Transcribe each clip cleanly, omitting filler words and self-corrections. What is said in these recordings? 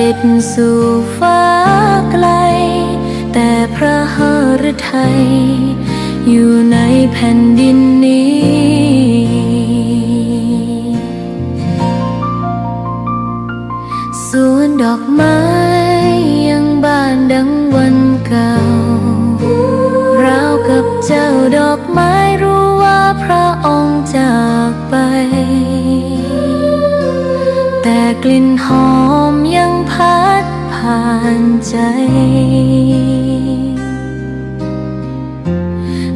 ด็จสู่ฟ้าไกลแต่พระหฤทัยอยู่ในแผ่นดินนี้สวนดอกไม้ยังบานดังวันเก่าราวกับเจ้าดอกไม้รู้ว่าพระองค์จากไปแต่กลิ่นหอมยังพัดผ่านใจ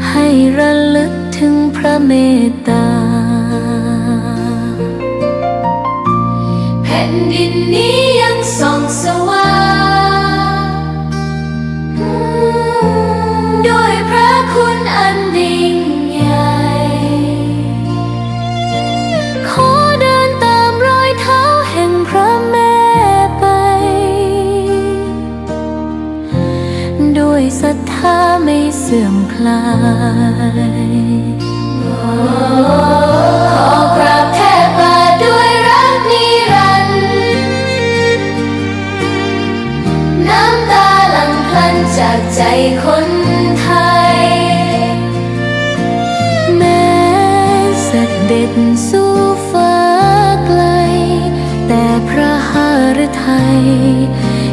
ให้ระลึกถึงพระเมตตาแผ่นดินนี้ยังส่องสว่างด้วยพระคุณอันยิ่งใหญ่ขอเดินตามรอยเท้าแห่งพระแม่ไปด้วยศรัทธาไม่เสื่อมคลายขอกราบแทบบาทด้วยรักนิรันดร์น้ำตาหลั่งพลันจากใจคนไทยแม้เสด็จสู่ฟ้าไกลแต่พระหฤทัย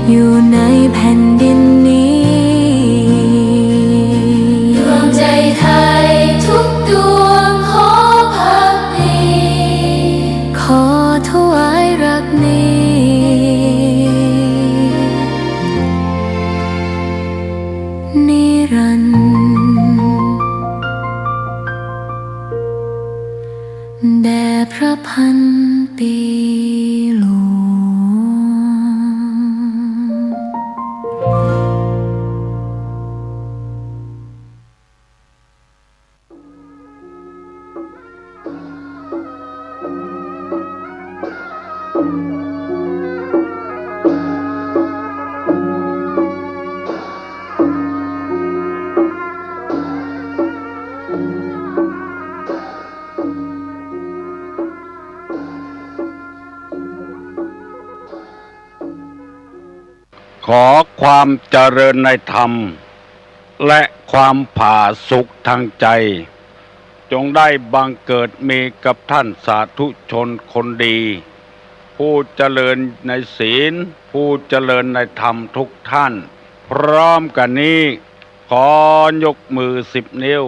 อยู่ในแผ่นดินนี้ดวงใจไทยทุกดวงขอพักดีขอถวายรักนี้นิรันดร์แด่พระพันปีหลวงขอความเจริญในธรรมและความผาสุกทางใจจงได้บังเกิดมีกับท่านสาธุชนคนดีผู้เจริญในศีลผู้เจริญในธรรมทุกท่านพร้อมกันนี้ขอยกมือ10 นิ้ว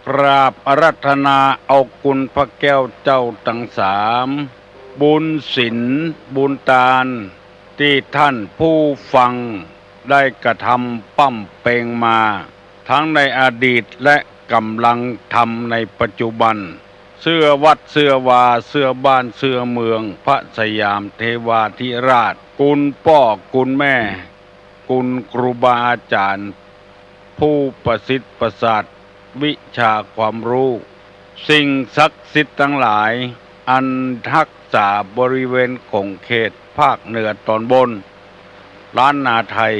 กราบอาราธนาเอาคุณพระแก้วเจ้าทั้ง3บุญศีลบุญทานที่ท่านผู้ฟังได้กระทำปั้มเปงมาทั้งในอดีตและกำลังทำในปัจจุบันเสื้อวัดเสื้อวาเสื้อบ้านเสื้อเมืองพระสยามเทวาธิราชคุณพ่อคุณแม่คุณครูบาอาจารย์ผู้ประสิทธิ์ประสาทวิชาความรู้สิ่งศักดิ์สิทธิ์ทั้งหลายอันรักษาบริเวณของเขตภาคเหนือตอนบนล้านนาไทย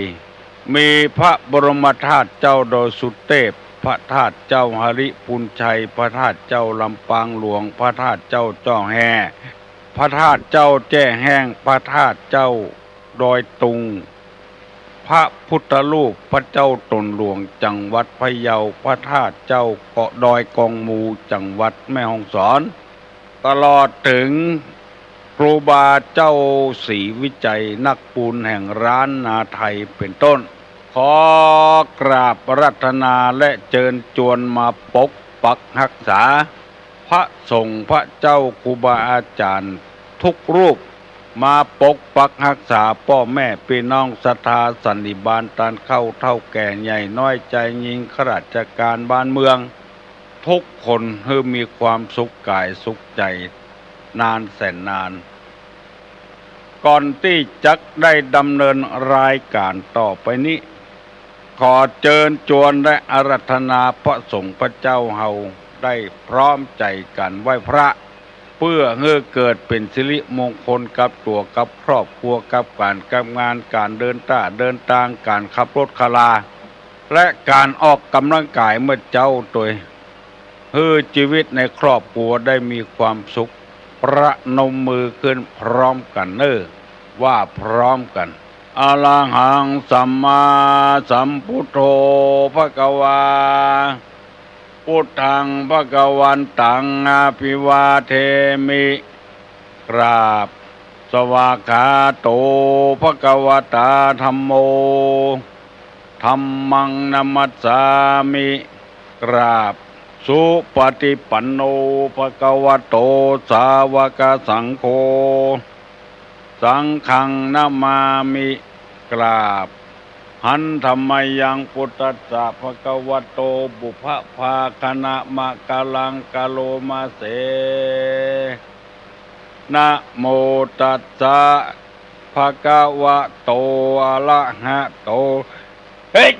มีพระบรมธาตุเจ้าดอยสุเทพพระธาตุเจ้าหริปุณชัยพระธาตุเจ้าลำปางหลวงพระธาตุเจ้าจ้อแฮพระธาตุเจ้าแจ้แห้งพระธาตุเจ้าดอยตุงพระพุทธรูปพระเจ้าตนหลวงจังหวัดพะเยาพระธาตุเจ้าเกาะดอยกองมูจังหวัดแม่ฮ่องสอนตลอดถึงครูบาเจ้าศรีวิจัยนักปูนแห่งร้านนาไทยเป็นต้นขอกราบอาราธนาและเชิญชวนมาปกปักรักษาพระสงฆ์พระเจ้าครูบาอาจารย์ทุกรูปมาปกปักรักษาพ่อแม่พี่น้องศรัทธาสันนิบาตตานเข้าเท่าแก่ใหญ่น้อยใจยิงข้าราชการบ้านเมืองทุกคนให้มีความสุขกายสุขใจนานแสนนานก่อนที่จะได้ดำเนินรายการต่อไปนี้ขอเชิญชวนและอาราธนาพระสงฆ์พระเจ้าเฮาได้พร้อมใจกันไหว้พระเพื่อให้เกิดเป็นสิริมงคลกับตัวกับครอบครัวกับการกับงานการเดินทางการขับรถคลาและการออกกำลังกายเมื่อเจ้าตัวให้ชีวิตในครอบครัวได้มีความสุขประนมมือขึ้นพร้อมกัน ว่าพร้อมกันอะระหังสัมมาสัมพุทโธภควาพุทธังภควันตังอภิวาเทมิกราบสวากขาโตภควตาธัมโมธัมมังนัมมัสสามิกราบสุปฏิปันโนภควโตสาวกสังโฆสังฆังนามามิกราบหันธรรมยังพุทธัสสะภควโตบุพภาคณะมะกะลังกะโลมาเสนะโมตัสสะภะคะวะโตอะระหะโตเฮ้ย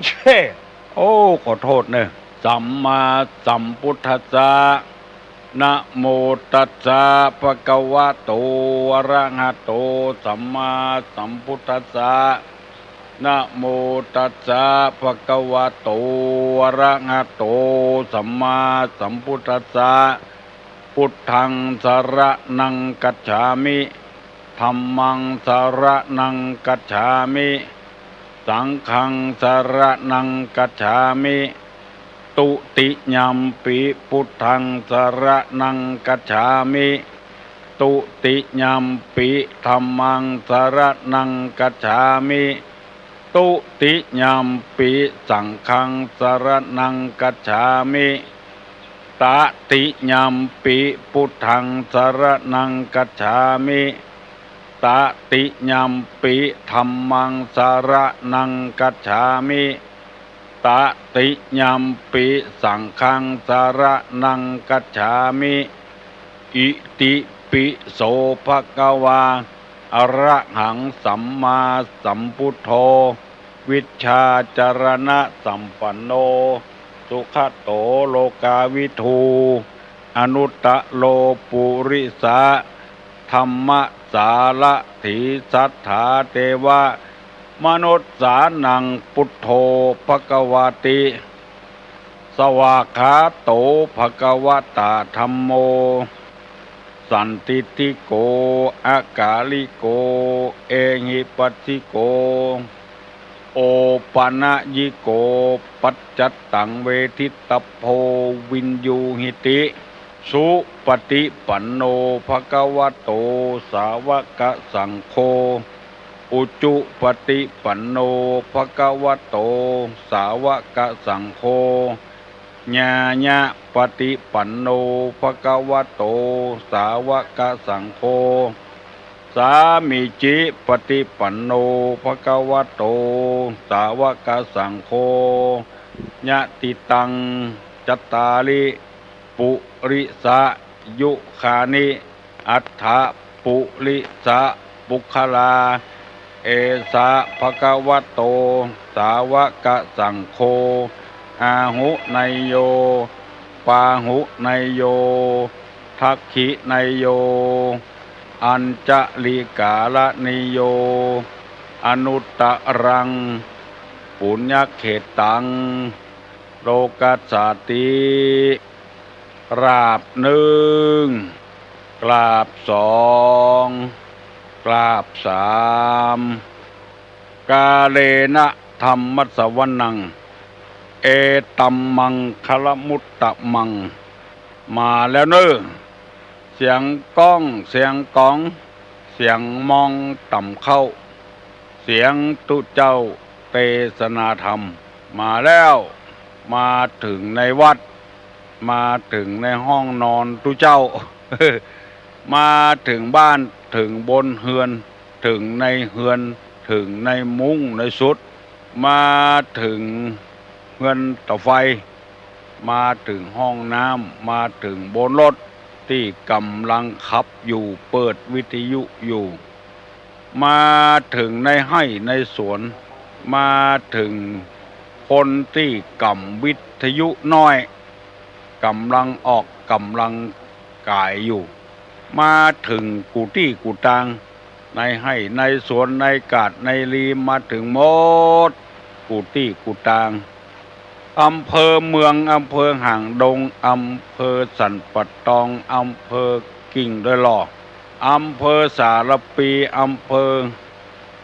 โอ้ขอโทษเนอะสัมมาสัมพุทธัสสะนะโมตัสสะภะคะวะโตอะระหะโตสัมมาสัมพุทธัสสะนะโมตัสสะภะคะวะโตอะระหะโตสัมมาสัมพุทธัสสะพุทธังสรณังกัจฉามิธัมมังสรณังกัจฉามิสังฆังสรณังกัจฉามิตุติยัมปิพุทธังสรณังกัจฉามิตุติยัมปิธัมมังสรณังกัจฉามิตุติยัมปิสังฆังสรณังกัจฉามิตติยัมปิพุทธังสรณังกัจฉามิตติยัมปิธัมมังสรณังกัจฉามิตติยัมปิสังฆังสรณังกัจฉามิอิติปิโสภควาอะระหังสัมมาสัมพุทโธวิชชาจารณะสัมปันโนสุขโตโลกาวิทูอนุตตะโลปุริสะธรรมสารถีสัทธาเทวะมนุษย์สานังพุทโธภควติสวากขาโตภควตาธัมโมสันติติโกอากาลิโกเอหิปัสสิโกโอปะนะยิโกปัจจัตตังเวทิตโพวินยูหิติสุปฏิปันโนภควโตสาวกสังโฆอุจุปฏิปันโนภควโตสาวกสังโฆญาญะปฏิปันโนภควโตสาวกสังโฆสามิจิปฏิปันโนภควโตสาวกสังโฆญะติตังจัตตาริปุริสะยุคานิอัฏฐปุริสะปุคลาเอสะภควโตสาวกสังโฆอาหุไนโยปาหุไนโยทักขิไนโยอัญจลิกาลนิโยอนุตตรังปุญญเขตังโลกัสสติกราบหนึ่งกราบสองกราบสามกาเลนะธรรมสวนังเอตัมมังคลมุตตะมังมาแล้วเนอะเสียงก้องเสียงก้องเสียงมองต่ำเข้าเสียงตุเจ้าเทศนาธรรมมาแล้วมาถึงในวัดมาถึงในห้องนอนตุเจ้า มาถึงบ้านถึงบนเฮือนถึงในเฮือนถึงในมุ้งในสุดมาถึงเฮือนเตาไฟมาถึงห้องน้ำมาถึงบนรถที่กำลังขับอยู่เปิดวิทยุอยู่มาถึงในไร่ในสวนมาถึงคนที่กำวิทยุน้อยกำลังออกกำลังกายอยู่มาถึงกุฏิกุฏังในไร่ในสวนในกาดในลีมาถึงหมดกุฏิกุฏังอำเภอเมืองอำเภอห่างดงอำเภอสันปะตองอำเภอกิ่งด้วยหล่ออำเภอสารปีอำเภอ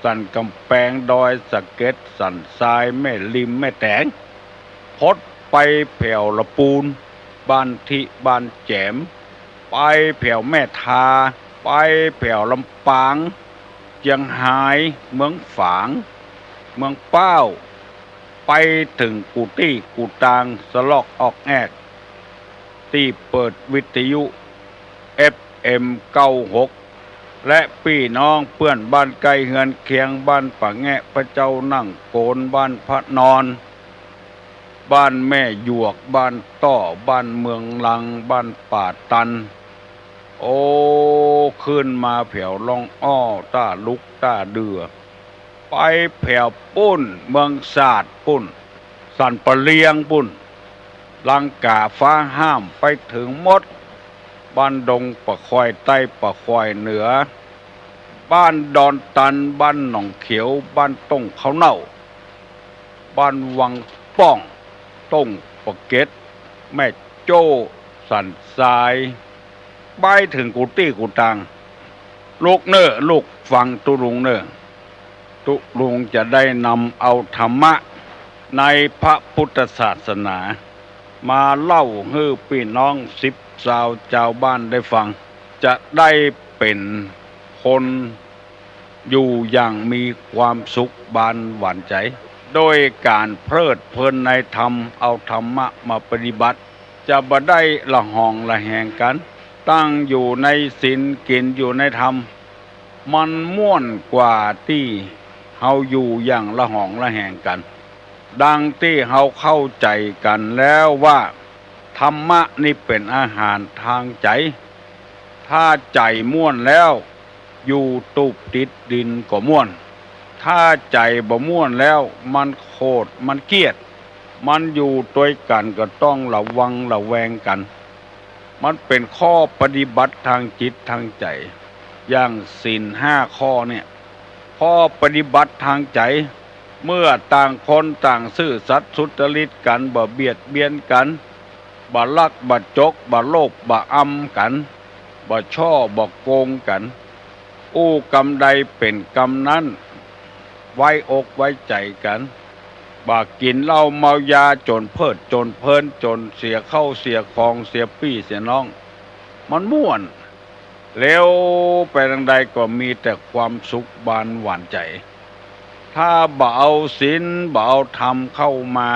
สันกำแพงดอยสะเก็ดสันทรายแม่ริมแม่แตงพดไปแผ่วละปูนบ้านทิบ้านแจมไปแผ่วแม่ทาไปแผ่วลำปางเจียงไฮ้เมืองฝางเมืองเป้าไปถึงกูตี้กูตางสลอกออกแอกที่เปิดวิทยุ FM 96และพี่น้องเพื่อนบ้านไกลเฮือนเคียงบ้านป่าแงะพระเจ้านั่งโกนบ้านพระนอนบ้านแม่หยวกบ้านต้อบ้านเมืองลังบ้านป่าตันโอ้ขึ้นมาแผ่วลองอ้อต้าลุกต้าเดือไปแผ่วปุ้นเมืองศาสตร์ปุ้นสันปะเลียงปุ้นลังกาฟ้าห้ามไปถึงมดบ้านดงปะคอยใต้ปะคอยเหนือบ้านดอนตันบ้านหนองเขียวบ้านต้งเขาเน่าบ้านวังป้องต้งปะเก็ดแม่โจ้สันทรายไปถึงกุตี้กุตังลูกเน้อลูกฟังตุลุงเน้อตุลุงจะได้นำเอาธรรมะในพระพุทธศาสนามาเล่าให้พี่น้อง10 ชาวชาวบ้านได้ฟังจะได้เป็นคนอยู่อย่างมีความสุขบานหวานใจโดยการเพลิดเพลินในธรรมเอาธรรมะมาปฏิบัติจะบ่ได้ละหองละแหงกันตั้งอยู่ในศีลกินอยู่ในธรรมมันม่วนกว่าที่เฮาอยู่อย่างละหองละแหงกันดังที่เฮาเข้าใจกันแล้วว่าธรรมะนี่เป็นอาหารทางใจถ้าใจม่วนแล้วอยู่ตุบติดดินก็ม่วนถ้าใจบ่ม่วนแล้วมันโคตรมันเกลียดมันอยู่ด้วยกันก็ต้องระวังระแวงกันมันเป็นข้อปฏิบัติทางจิตทางใจอย่างศีล5 ข้อเนี่ยข้อปฏิบัติทางใจเมื่อต่างคนต่างซื่อสัตย์สุจริตกันบ่เบียดเบียนกันบ่ลักบ่จกบ่โลภบ่อำกันบ่ช่อบ่โกงกันอู้กรรมใดเป็นกรรมนั้นไว้อกไว้ใจกันบ่กินเหล้าเมายาจนเพิดจนเพลินจนเสียเข้าเสียของเสียพี่เสียน้องมันม่วนเร็วไปทางใดก็มีแต่ความสุขบานหวานใจถ้าบ่เอาศีลบ่เอาธรรมเข้ามา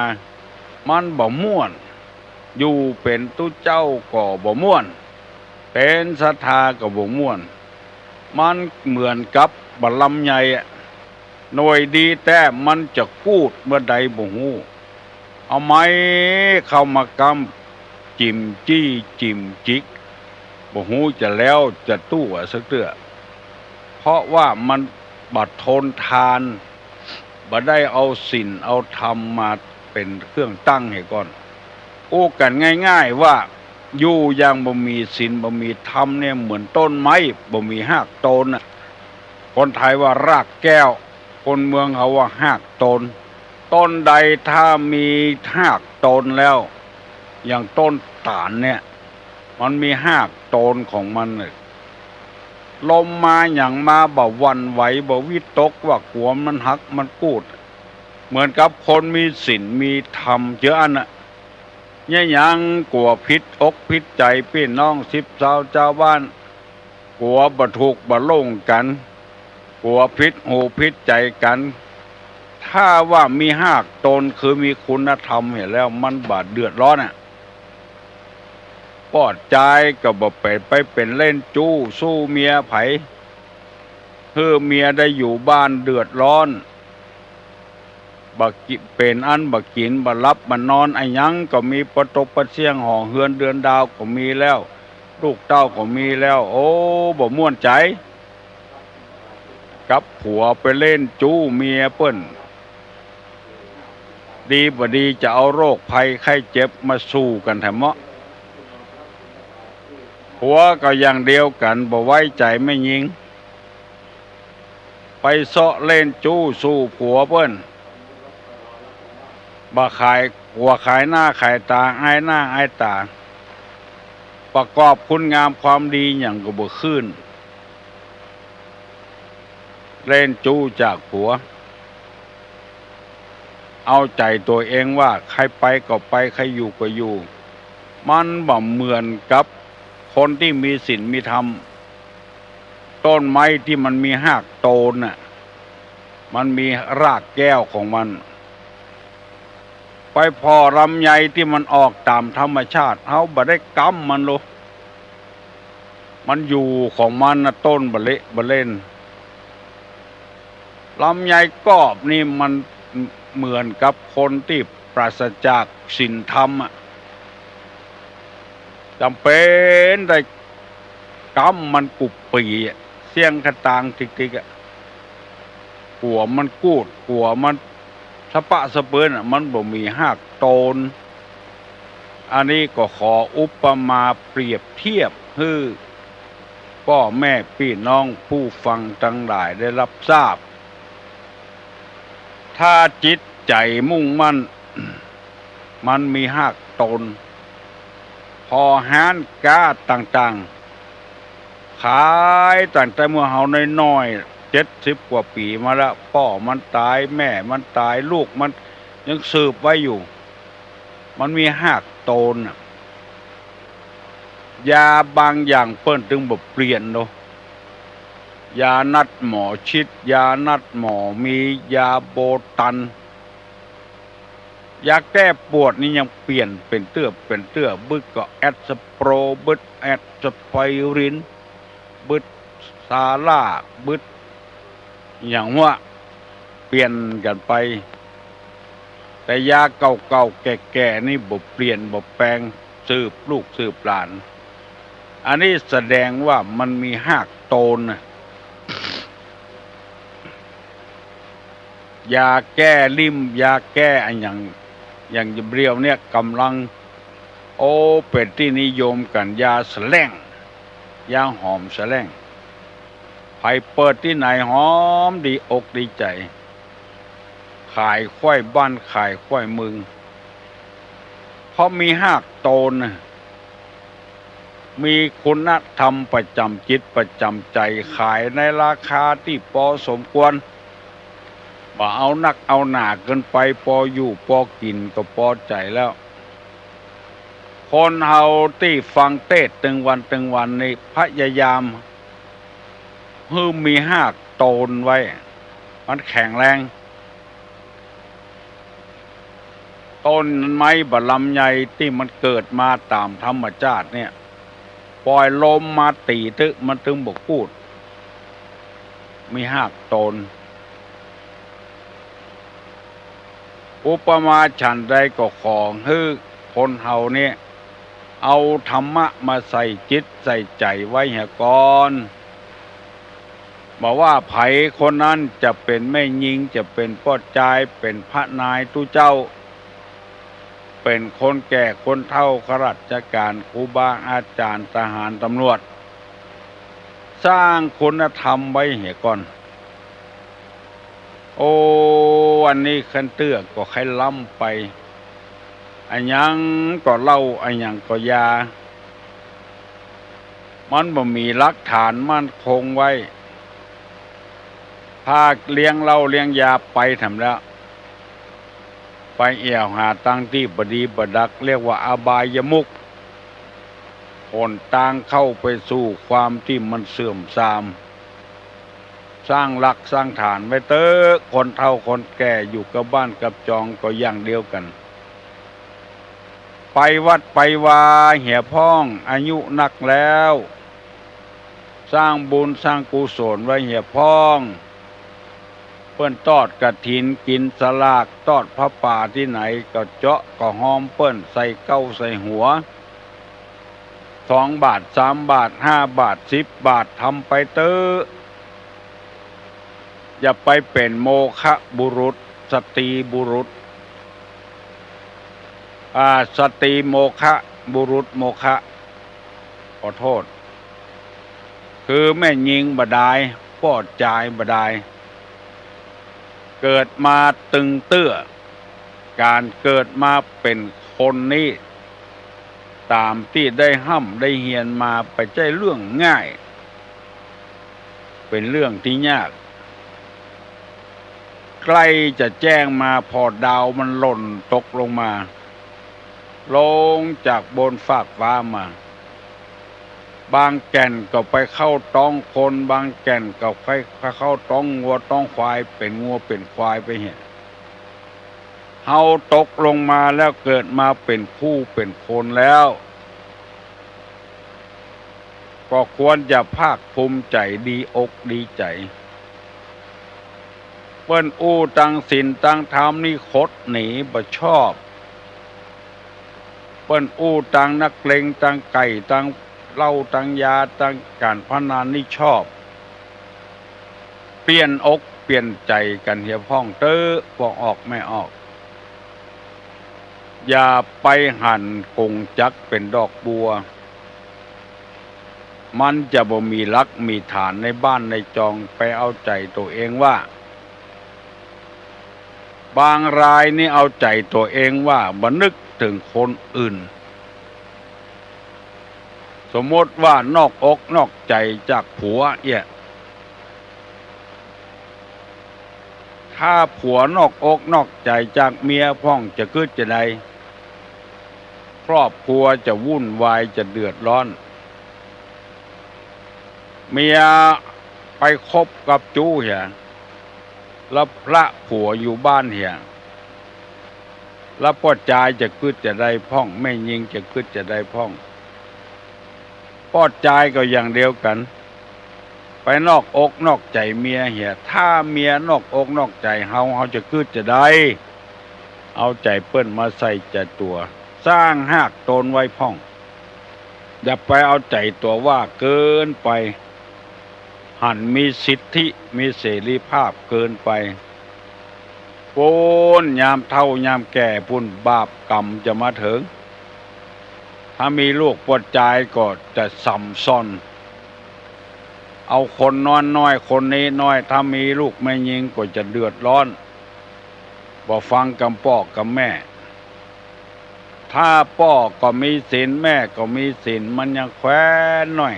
มันบ่ม่วนอยู่เป็นตุเจ้าก็บ่ม่วนเป็นศรัทธาก็บ่ม่วนมันเหมือนกับบัลลัมใหญ่หน่วยดีแต่มันจะกูดเมื่อใดบ่ฮู้เอาไม้เข้ามากำจิ้มจี้จิ้มจิกบ่ฮู้จะแล้วจะตู้สักเตื้อเพราะว่ามันบัดทนทานบ่ได้เอาศีลเอาธรรมมาเป็นเครื่องตั้งให้ก่อนโอ้กันง่ายๆว่าอยู่อย่างบ่มีศีลบ่มีธรรมเนี่ยเหมือนต้นไม้บ่มีรากต้นน่ะคนไทยว่ารากแก้วคนเมืองเขาว่ารากต้นต้นใดถ้ามีรากต้นแล้วอย่างต้นตาลเนี่ยมันมีรากต้นของมันเลยลมมาอย่างมาบ่หวั่นไหวบ่วิตกว่ากลัวมันหักมันกูดเหมือนกับคนมีศีลมีธรรมเยอะน่ะเนี่ยยังกลัวพิษอกพิษใจพี่น้อง10 ชาวชาวบ้านกลัวบ่ถูกบ่ลงกันกลัวพิษหูพิษใจกันถ้าว่ามีรากตนคือมีคุณธรรมเห็นแล้วมันบาดเดือดร้อนอ่ะปอดใจก็บ่ไปเป็นเล่นจู้สู้เมียไผเพื่อเมียได้อยู่บ้านเดือดร้อนบักกิเป็นอันบักกินบัรับบันอนไอ้ยังก็มีประตกประเสียงห่อเฮือนเดือนดาวก็มีแล้วลูกเต้าก็มีแล้วโอ้บ่ม่วนใจกับผัวไปเล่นจู้เมียเปิ้นดีบ่ดีจะเอาโรคภัยไข้เจ็บมาสู้กันแถมเมาะผัวก็อย่างเดียวกันบ่ไว้ใจไม่ยิงไปเซาะเล่นจู้สู้ผัวเปิ้นบ่ขายหัวขายหน้าขายตาอายหน้าอายตาประกอบคุณงามความดีอย่างก็บ่ขึ้น เล่นจู้จากผัวเอาใจตัวเองว่าใครไปก็ไปใครอยู่ก็อยู่ มันบ่เหมือนกับคนที่มีศีลมีธรรมต้นไม้ที่มันมีรากโตนน่ะมันมีรากแก้วของมันไปพอลำไยที่มันออกตามธรรมชาติเฮาบ่ได้กำมันโลมันอยู่ของมันนะต้นบะเละบะเล่นลำไยกอบนี่มันเหมือนกับคนที่ปราศจากศีลธรรมจำเป็นได้กำมันกุบปีเสียงกระตางติกๆกลัวมันกูดกลัวมันสะปะสะเปินมันบ่มีหากโตนอันนี้ก็ขออุปมาเปรียบเทียบให้พ่อแม่พี่น้องผู้ฟังทั้งหลายได้รับทราบถ้าจิตใจมุ่งมั่น มันมีหากโตนพอหารกาต่างๆขายตั้งแต่เมื่อเฮาน้อยๆ70 กว่าปีมาแล้วพ่อมันตายแม่มันตายลูกมันยังสืบไว้อยู่มันมีหากโตนยาบางอย่างเปิ้นถึงบ่เปลี่ยนเนาะยานัดหมอชิดยานัดหมอมียาโบตันยาแก้ปวดนี่ยังเปลี่ยนเป็นเตื้อบึกก็แอดสโปรบึดแอดสไพรินบึดซาร่าบึดอย่างว่าเปลี่ยนกันไปแต่ยาเก่าๆแก่ๆนี่บ่เปลี่ยนบ่แปลงสืบลูกสืบหลานอันนี้แสดงว่ามันมีหากโตนยาแก้ลิ่มยาแก้อันอย่างเรียวเนี่ยกำลังเป็นที่นิยมกันยาแสลงยาหอมแสลงใครเปิดที่ไหนหอมดีอกดีใจขายควายบ้านขายควายมึงเพราะมีหากโตนมีคุณธรรมประจำจิตประจำใจขายในราคาที่พอสมควรบ่เอานักเอาหนาเกินไปพออยู่พอกินก็พอใจแล้วคนเฮาที่ฟังเทศน์ตึงวันนี่พยายามให้มีหากโตนไว้มันแข็งแรงต้นไม้บะลำไยที่มันเกิดมาตามธรรมชาติเนี่ยปล่อยลมมาตีตึกมันถึงบกพูดมีหากโตนอุปมาฉันใดก็ของให้คนเฮาเนี่ยเอาธรรมะมาใส่จิตใส่ใจไว้เหี่ยก่อนบอกว่าไผคนนั้นจะเป็นแม่หญิงจะเป็นพ่อจายเป็นพระนายตุเจ้าเป็นคนแก่คนเฒ่าข้าราชการครูบาอาจารย์ทหารตำรวจสร้างคุณธรรมไว้เหี่ยก่อนวันนี้คันเตื้อก็ใครล้ำไปอันยังก็เล่าอันยังก็ยามันบ่มีหลักฐานมั่นคงไว้พาเลี้ยงเหล้าเลี้ยงยาไปทำแล้วไปเอี่ยวหาตั้งที่บดีบดักเรียกว่าอบายมุขคนต่างเข้าไปสู่ความที่มันเสื่อมทรามสร้างหลักสร้างฐานไว้เตอคนเฒ่าคนแก่อยู่กับบ้านกับจองก็อย่างเดียวกันไปวัดไปวาเหี่ยพ้องอายุนักแล้วสร้างบุญสร้างกุศลไว้เหี่ยพ้องเปิ้นทอดกฐินกินสลากทอดพระป่าที่ไหนก็เจาะก็หอมเปิ้นใส่เก้าใส่หัว2 บาท3 บาท5 บาท10 บาททำไปเตออย่าไปเป็นโมฆะบุรุษสตรีบุรุษสตรีโมฆะบุรุษโมฆะขอโทษคือแม่หญิงบ่ได้พ่อจายบ่ได้เกิดมาตึงเตื้อการเกิดมาเป็นคนนี้ตามที่ได้ห้ำได้เฮียนมาไปใจเรื่องง่ายเป็นเรื่องที่ยาก ใกล้จะแจ้งมาพอดาวมันหล่นตกลงมาลงจากบนฟากฟ้ามาบางแก่นก็ไปเข้าท้องคนบางแก่นก็ไปเข้าท้องงัวท้องควายเป็นงัวเป็นควายไปเหี้ยเฮาตกลงมาแล้วเกิดมาเป็นผู้เป็นคนแล้วก็ควรจะภาคภูมิใจดีอกดีใจเปิ้นอู้ตังศีลตังธรรมนี่คดหนีบ่ชอบเปิ้นอู้ตังนักเลงตังไก่ตังเหล้าตังยาตังการพนันนี่ชอบเปลี่ยนอกเปลี่ยนใจกันเหี่ยพ้องเต้อบอกออกไม่ออกอย่าไปหั่นกงจักเป็นดอกบัวมันจะบ่มีลักมีฐานในบ้านในจองไปเอาใจตัวเองว่าบางรายนี่เอาใจตัวเองว่าบ่นึกถึงคนอื่นสมมติว่านอกอกนอกใจจากผัวถ้าผัวนอกอกนอกใจจากเมียพ้องจะคิดจะใดครอบครัวจะวุ่นวายจะเดือดร้อนเมียไปคบกับจู้เหี่ยแล้วพระผัวอยู่บ้านเหี่ยแล้วพ่อจายจะคิดจะได้พ้องแม่ยิงจะคิดจะได้พ้องพ่อจายก็อย่างเดียวกันไปนอกอกนอกใจเมียเหี่ยถ้าเมียนอกอกนอกใจเฮาจะคิดจะได้เอาใจเปิ้นมาใส่ใจตัวสร้างหากตนไว้พ้องอย่าไปเอาใจตัวว่าเกินไปหันมีสิทธิมีเสรีภาพเกินไปโป้นยามเฒ่ายามแก่พุ่นบาปกรรมจะมาถึงถ้ามีลูกปวดใจก็จะสัมซ้อนเอาคนนอนน้อยคนนี้น้อยถ้ามีลูกไม่ยิงก็จะเดือดร้อนบ่ฟังกำพ่อกำแม่ถ้าพ่อก็มีศีลแม่ก็มีศีลมันยังแคว้นน้อย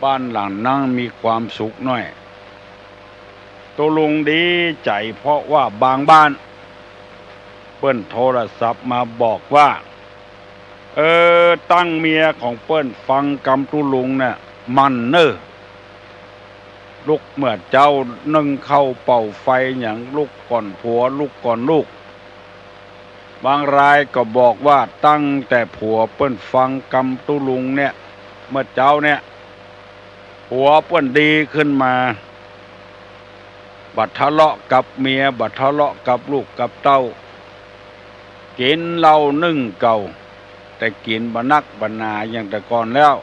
บ้านหลังนั่งมีความสุขน้อยตัวลุงดีใจเพราะว่าบางบ้านเปิ้นโทรศัพท์มาบอกว่าตั้งเมียของเปิ้นฟังกำตุลุงเนี่ยมันเน้อลูกเมื่อเจ้านึ่งเข้าเป่าไฟอย่างลูกก่อนผัวลูกก่อนลูกบางรายก็บอกว่าตั้งแต่ผัวเปิ้นฟังกำตุลุงเนี่ยเมื่อเจ้าเนี่ยผัวเปิ้นดีขึ้นมาบัดทะเลาะกับเมียบัดทะเลาะกับลูกกับเต้ากินเหล้านึ่งเก่าแต่กินบนักบนาอย่างแต่ก่อนแล้ว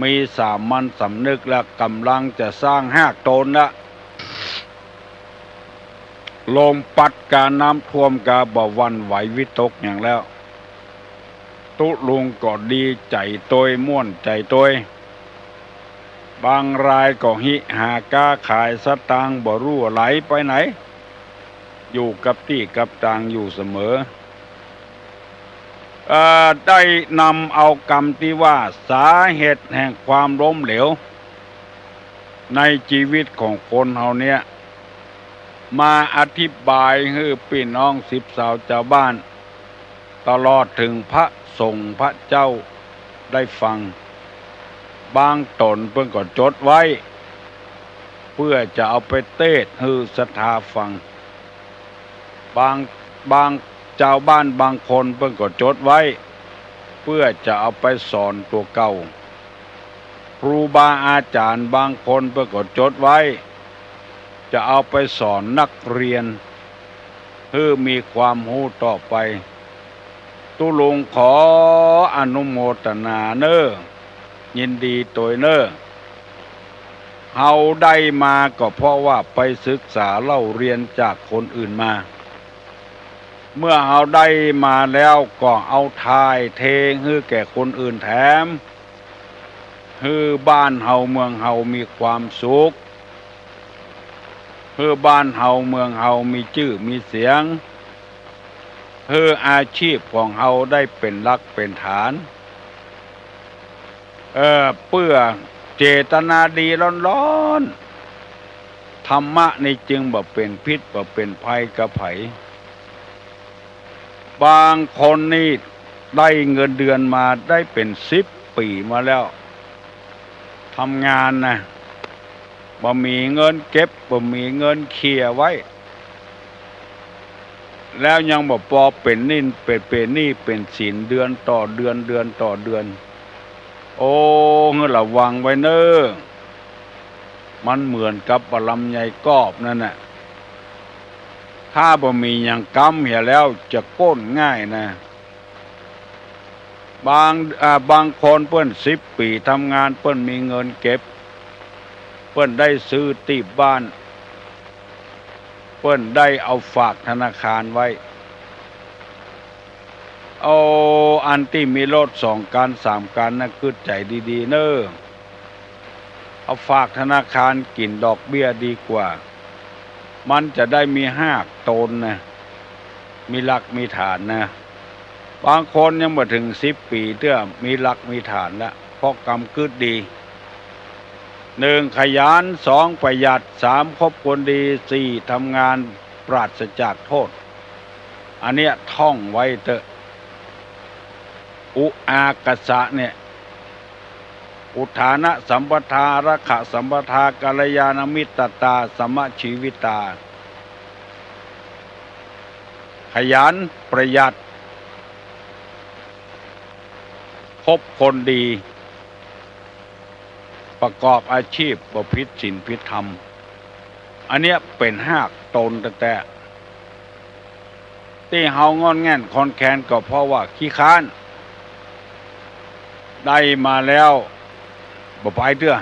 มีสามัญสำนึกและกำลังจะสร้างหากตนละลมปัดการน้ำท่วมกาบ่หวั่นไหววิตกอย่างแล้วตุลุงก็ดีใจโตยม่วนใจโตยบางรายก็หิหากาขายสตางค์บ่รู้ไหลไปไหนอยู่กับที่กับทางอยู่เสมอได้นำเอากรรมที่ว่าสาเหตุแห่งความล้มเหลวในชีวิตของคนเฮาเนี่ยมาอธิบายให้พี่น้องสิบสาวชาวบ้านตลอดถึงพระสงฆ์พระเจ้าได้ฟังบางตนเพิ่นก็จดไว้เพื่อจะเอาไปเทศน์ให้ศรัทธาฟังบางชาวบ้านบางคนเพิ่นก็จดไว้เพื่อจะเอาไปสอนตัวเก่าครูบาอาจารย์บางคนเพิ่นก็จดไว้จะเอาไปสอนนักเรียนเพื่อมีความรู้ต่อไปตุลุงขออนุโมทนาเน้อยินดีตัวเน้อเฮาได้มาก็เพราะว่าไปศึกษาเล่าเรียนจากคนอื่นมาเมื่อเฮาได้มาแล้วก็เอาทายเทให้แก่คนอื่นแถมให้บ้านเฮาเมืองเฮามีความสุขให้บ้านเฮาเมืองเฮามีชื่อมีเสียงให้อาชีพของเฮาได้เป็นหลักเป็นฐานเพื่อเจตนาดีร้อนๆ ธรรมะนี่จึงบ่เป็นพิษบ่เป็นภัยกับไผบางคนนี่ได้เงินเดือนมาได้เป็น10 ปีมาแล้วทำงานนะบ่มีเงินเก็บบ่มีเงินเคลียร์ไว้แล้วยังบ่พอเป็นหนี้เป็นหนี้เป็นสินเดือนต่อเดือนเดือนต่อเดือนโอ้เงินระวังไว้เน้อมันเหมือนกับบะลำไยกอบนั่นน่ะถ้าบ่มีหยังค้ำเหี่ยแล้วจะโก้นง่ายนะบางคนเปิ้น10 ปีทำงานเปิ้นมีเงินเก็บเปิ้นได้ซื้อที่บ้านเปิ้นได้เอาฝากธนาคารไว้เอาอันที่มีรถ2 คัน3 คันนะคือใจดีๆเน้อเอาฝากธนาคารกินดอกเบี้ยดีกว่ามันจะได้มีหากโตนนะมีหลักมีฐานนะบางคนยังบ่ถึง10 ปีเตื้อมีหลักมีฐานแล้วเพราะกรรมกึดดี1ขยัน2ประหยัด3คบคนดี4ทำงานปราศจากโทษอันเนี้ยท่องไว้เถอะอุอากสะเนี่ยอุทานะสัมปทาระขะสัมปทากัลยาณมิตตาสัมมชีวิตาขยันประหยัดคบคนดีประกอบอาชีพบ่ผิดศีลผิดธรรมอันเนี้ยเป็นหากตนแต่ที่เฮางอนแง่นคอนแคนก็เพราะว่าขี้ค้านได้มาแล้วบ่ไปเตื้อ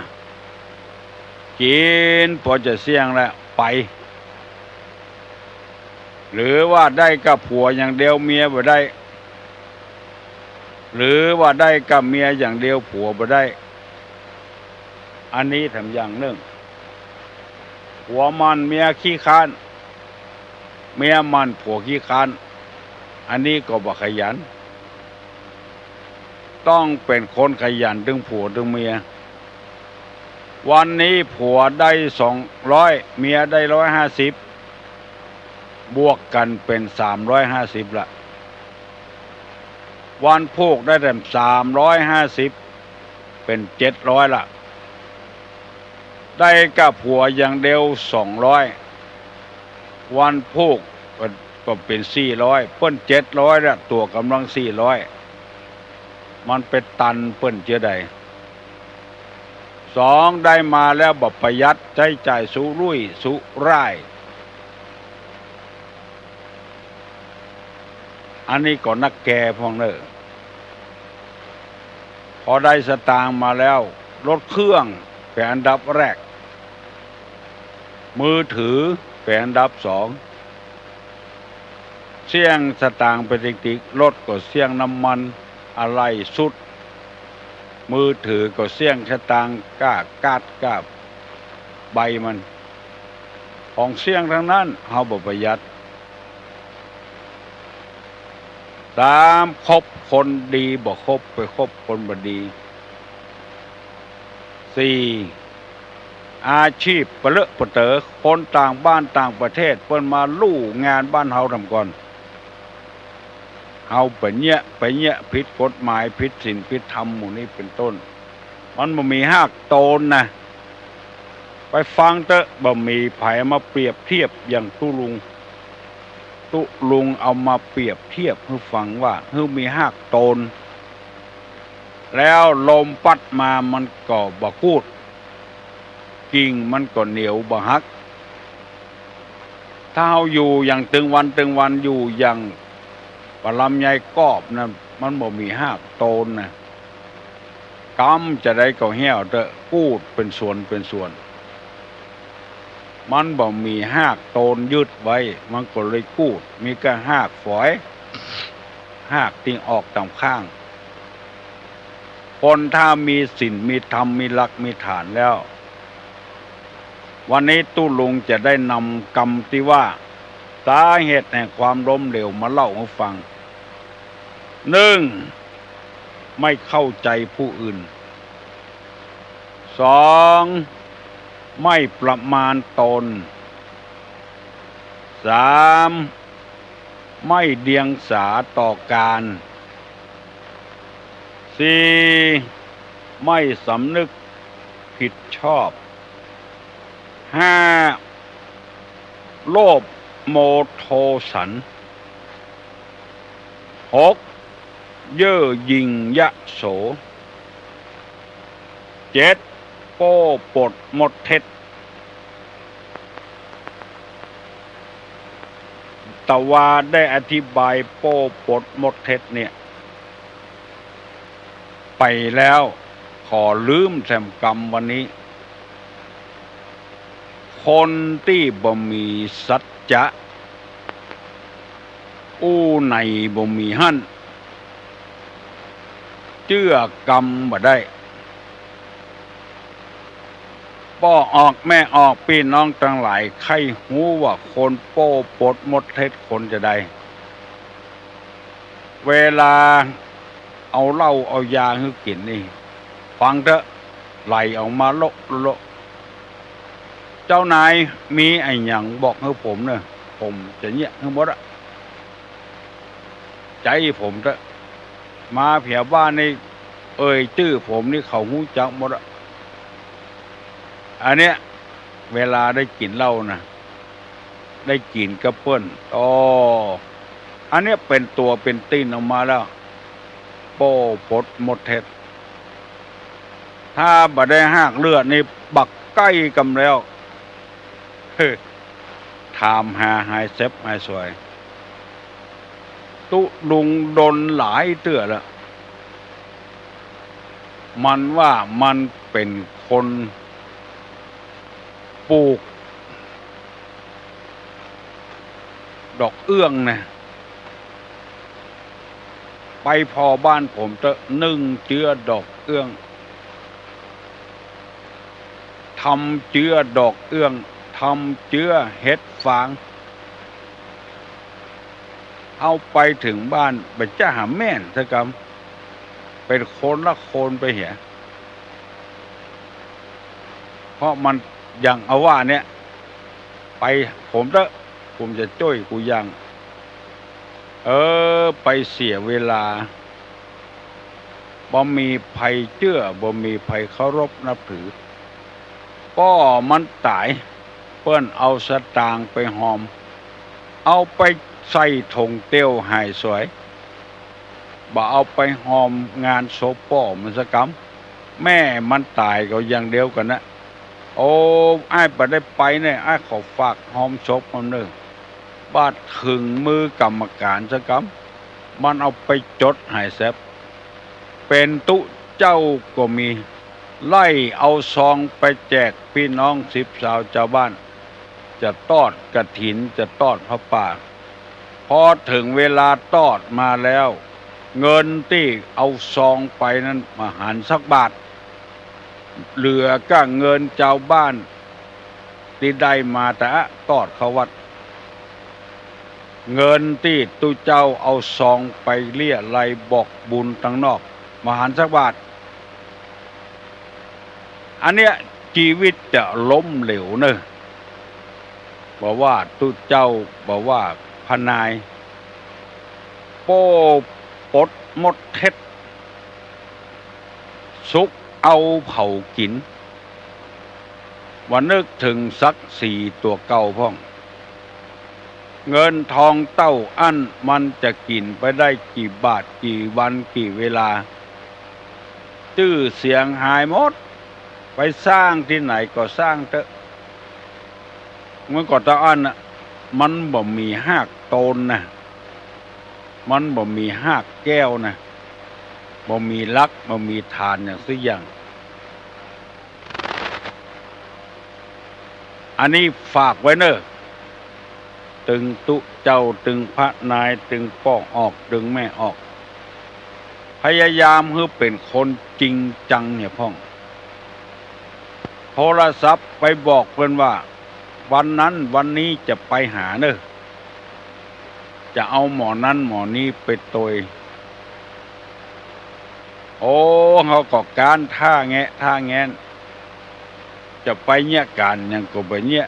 กินพอจะเสี่ยงแล้วไปหรือว่าได้กับผัวอย่างเดียวเมียบ่ได้หรือว่าได้กับเมียอย่างเดียวผัวบ่ได้อันนี้ทำอย่างหนึ่งผัวมันเมียขี้ค้านเมียมันผัวขี้ค้านอันนี้ก็บ่ขยันต้องเป็นคนขยันถึงผัวถึงเมียวันนี้ผัวได้200เมียได้150บวกกันเป็น350ละวันพูกได้แต่350เป็น700ละได้กับผัวอย่างเดียว200วันพูกก็เป็น400เปิ้น700ละตัวกำลัง400มันเป็นตันเปิ้นเจอใด2ได้มาแล้วบ่ประหยัดใช้จ่ายสุรุ่ยสุร่ายอันนี้ก็นักแก่พองเนอพอได้สตางค์มาแล้วรถเครื่องเป็นอันดับแรกมือถือเป็นอันดับ2เสี่ยงสตางค์ไปติ๊กๆรถก็เสี่ยงน้ำมันอะไรสุดมือถือก็เสี่ยงสตางค์ก้าใบมันของเสี่ยงทั้งนั้นเฮาบ่ประหยัด3คบคนดีบ่คบไปคบคนบ่ดี4อาชีพเปเลอะปะเต๋อคนต่างบ้านต่างประเทศเพิ่นมาลู่งานบ้านเฮาทำก่อนเฮาไปเนี้ยผิดกฎหมายผิดศีลผิดธรรมหมู่นี้เป็นต้นมันบ่มีหากโตนนะไปฟังเถอะบ่มีไผมาเปรียบเทียบอย่างตุลุงเอามาเปรียบเทียบให้ฟังว่ามีหากโตนแล้วลมพัดมามันก็บ่กูดกิ่งมันก็เหนียวบ่หักถ้าเฮาอยู่อย่างตึงวันอยู่อย่างปลำไยกอบนะมันบ่มีหากโตนนะกำจะได้ก็เหี่ยวเถอะกูดเป็นส่วนมันบ่มีหากโตนยึดไว้มันก็เลยกูดมีก็หากฝอยหากติ่งออกตามข้างคนถ้ามีศีลมีธรรมมีหลักมีฐานแล้ววันนี้ตู้ลุงจะได้นำกรรมที่ว่าสาเหตุแห่งความล้มเหลวมาเล่าให้ฟัง1ไม่เข้าใจผู้อื่น2 ไม่ประมาณตน 3. ไม่เดียงสาต่อการ 4. ไม่สำนึกผิดชอบ 5. โลภโมโทสัน 6. เย่อหยิ่งยโส 7. โป้ปดมดเท็จตวาได้อธิบายโป้ปดมดเท็จเนี่ยไปแล้วขอลืมแสมกรรมวันนี้ คนที่บ่มีสัจจะอู้ในบ่มีหั่นเชื่อกรรมบ่ได้ป้อออกแม่ออกพี่น้องทั้งหลายใครหูว่าคนโป้ปดมดเท็จคนจะได้เวลาเอาเหล้าเอายาให้กินนี่ฟังเถอะไหลออกมาโละเจ้านายมีไอ้หยังบอกให้ผมเนอะผมจะเนี่ยทั้งหมดอะใจผมเถอะมาเผียบ้านนี่ชื่อผมนี่เขาหูจักหมดอะอันเนี้ยเวลาได้กินเหล้านะได้กินกระเปิ้นอันเนี้ยเป็นตัวเป็นตีนออกมาแล้วโป้ปดหมดเท็จถ้าบ่ได้หากเลือดนี่บักใกล้กำแล้วถามหาหายเซฟหายสวยตุลุงดนหลายเตื้อแล้วมันว่ามันเป็นคนปลูกดอกเอื้องนะไปพอบ้านผมจะนึ่งเจือดอกเอื้องทำเจือดอกเอื้องทำเจือเห็ดฟางเอาไปถึงบ้านไปจ้าหาแม่นสักคำเป็นคนละคนไปเหี่ยเพราะมันอย่างเอาว่าเนี่ยไปผมจะจ้อยกูยังไปเสียเวลาบ่มีภัยเชื่อบ่มีภัยเคารพนับถือก็มันตายเปิ้นเอาสตางค์ไปหอมเอาไปใส่ถุงเตี้ยวหายสวยบ่เอาไปหอมงานศพป่อมันสักกำแม่มันตายก็อย่างเดียวกันนะอ้ายบ่ได้ไปเนี่ยอ้ายขอฝากหอมศพมันเด้อบาดถึงมือกรรมการสักกำมันเอาไปจดหายแซบเป็นตุเจ้าก็มีไล่เอาซองไปแจกพี่น้อง10 สาวชาวบ้านจะตอดกฐินจะตอดพระป่าพอถึงเวลาตอดมาแล้วเงินที่เอาซองไปนั้นมาหันสักบาทเหลือก็เงินเจ้าบ้านที่ได้มาแต่ตอดเขาวัดเงินที่ตุเจ้าเอาซองไปเลี่ยไรบอกบุญตั้งนอกมาหันสักบาทอันเนี้ยชีวิตจะล้มเหลวเนอะบอกว่าตุเจ้าบอกว่าพนายโป้ปดมดเท็จสุกเอาเผากินวันนึกถึงสัก4 ตัวเก่าพ่องเงินทองเต้าอั้นมันจะกินไปได้กี่บาทกี่วันกี่เวลาชื่อเสียงหายหมดไปสร้างที่ไหนก็สร้างเถอะเมื่อก่อนเต้าอั้นน่ะมันบ่มีหากโตนนะมันบ่มีหากแก้วนะบ่มีลักบ่มีทานอย่างสักอย่างอันนี้ฝากไว้เนอะตึงตุเจ้าตึงพระนายตึงป้องออกตึงแม่ออกพยายามให้เป็นคนจริงจังเนี่ยพ่องโทรศัพท์ไปบอกเพิ่นว่าวันนั้นวันนี้จะไปหาเนอะจะเอาหมอนั้นหมอนี้ไปตยเขาก็การท่าแงะนจะ จะไปเนี่ยการยังก็ไปเนี่ย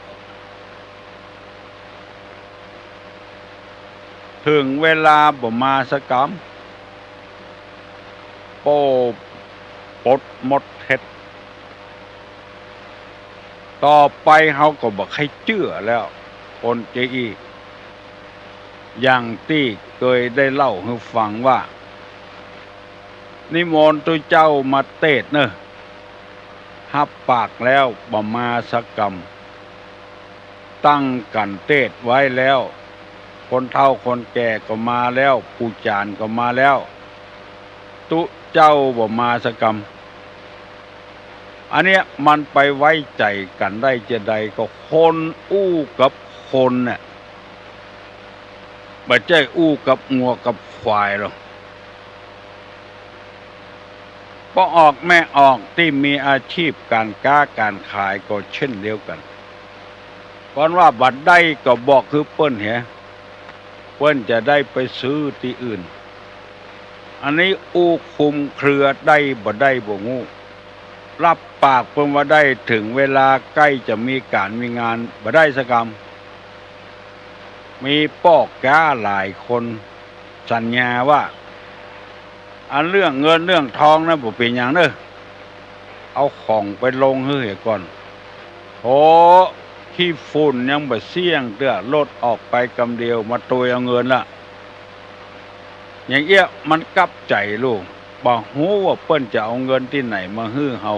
ถึงเวลาบ่มาสกรรมโป้ปดหมดเฮ็ดต่อไปเขาก็บอกให้เชื่อแล้วคนเจอีอย่างที่เคยได้เล่าให้ฟังว่านิมนต์ตัวเจ้ามาเทศเนอะหับปากแล้วบ่มาสกรรมตั้งกันเทศไว้แล้วคนเฒ่าคนแก่ก็มาแล้วผู้จานก็มาแล้วตุเจ้าบ่มาสกรรมอันเนี้ยมันไปไว้ใจกันได้จะใดก็คนอู้กับคนน่ะบ่ใช่อู้กับงัวกับควายหรอกพอออกแม่ออกที่มีอาชีพการค้าการขายก็เช่นเดียวกันก่อนว่าบัดได้ก็บอกคือเปิ้นเปิ้นจะได้ไปซื้อที่อื่นอันนี้อู้คุมเครือได้บ่ได้บ่งูรับปากเพิ่นว่าได้ถึงเวลาใกล้จะมีการมีงานบ่ได้สักกรรมมีป้อกก้าหลายคนสัญญาว่าอันเรื่องเงินเรื่องทองนะบ่เป็นหยังเด้อเอาของไปลงเฮ้ยก่อนโหขี้ฝุ่นยังบ่เสี่ยงเด้อรถออกไปกำเดียวมาตวยเอาเงินละอย่างเอี้ยมันกลับใจลูกบ่ฮู้ว่าเปิ้นจะเอาเงินที่ไหนมาฮื้อเฮา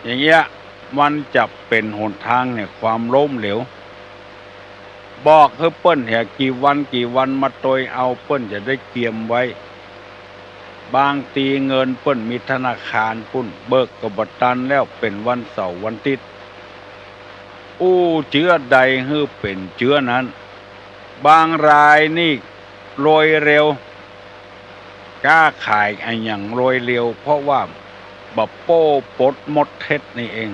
อย่างเงี้ยมันจะเป็นหนทางแห่งความล้มเหลวบอกให้เปิ้นกี่วันมาตวยเอาเปิ้นจะได้เตรียมไว้บางตีเงินเปิ้นมีธนาคารปุ้นเบิกก็บ่ทันแล้วเป็นวันเสาร์วันอาทิตย์อู้เจือใดฮื้อเป็นเจือนั้นบางรายนี่รวยเร็วกล้าขายอันอย่างรวยเร็วเพราะว่าบ่โป้ปดหมดเท็จนี่เอง